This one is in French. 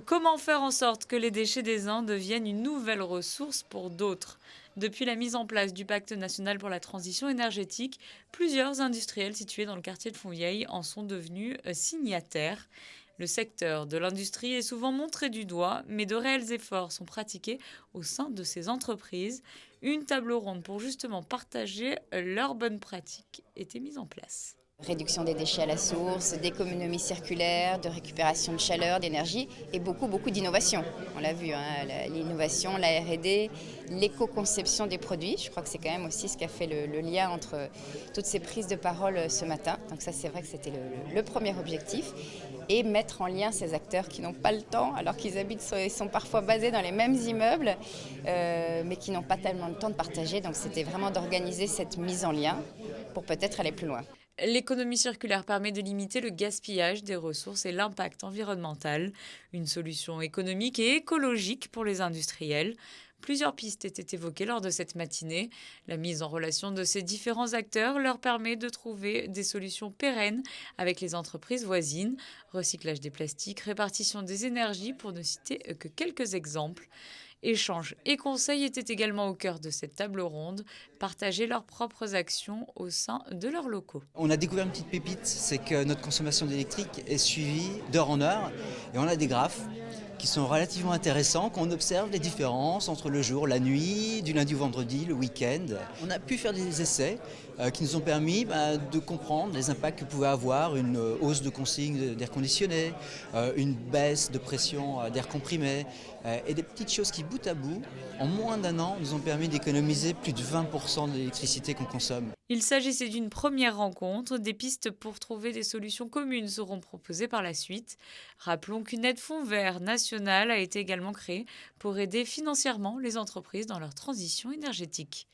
Comment faire en sorte que les déchets des uns deviennent une nouvelle ressource pour d'autres? Depuis la mise en place du Pacte national pour la transition énergétique, plusieurs industriels situés dans le quartier de Fontvieille en sont devenus signataires. Le secteur de l'industrie est souvent montré du doigt, mais de réels efforts sont pratiqués au sein de ces entreprises. Une table ronde pour justement partager leurs bonnes pratiques était mise en place. Réduction des déchets à la source, d'économie circulaire, de récupération de chaleur, d'énergie et beaucoup d'innovation. On l'a vu, hein, l'innovation, la R&D, l'éco-conception des produits. Je crois que c'est quand même aussi ce qui a fait le lien entre toutes ces prises de parole ce matin. Donc ça, c'est vrai que c'était le premier objectif. Et mettre en lien ces acteurs qui n'ont pas le temps, alors qu'ils ils sont parfois basés dans les mêmes immeubles, mais qui n'ont pas tellement le temps de partager. Donc c'était vraiment d'organiser cette mise en lien pour peut-être aller plus loin. L'économie circulaire permet de limiter le gaspillage des ressources et l'impact environnemental, une solution économique et écologique pour les industriels. Plusieurs pistes étaient évoquées lors de cette matinée. La mise en relation de ces différents acteurs leur permet de trouver des solutions pérennes avec les entreprises voisines, recyclage des plastiques, répartition des énergies pour ne citer que quelques exemples. Échanges et conseils étaient également au cœur de cette table ronde, partager leurs propres actions au sein de leurs locaux. On a découvert une petite pépite, c'est que notre consommation d'électrique est suivie d'heure en heure et on a des graphes qui sont relativement intéressants, qu'on observe les différences entre le jour, la nuit, du lundi au vendredi, le week-end. On a pu faire des essais qui nous ont permis de comprendre les impacts que pouvait avoir une hausse de consigne d'air conditionné, une baisse de pression d'air comprimé, et des petites choses qui, bout à bout, en moins d'un an, nous ont permis d'économiser plus de 20% de l'électricité qu'on consomme. Il s'agissait d'une première rencontre. Des pistes pour trouver des solutions communes seront proposées par la suite. Rappelons qu'une aide fonds vert nationale a été également créée pour aider financièrement les entreprises dans leur transition énergétique.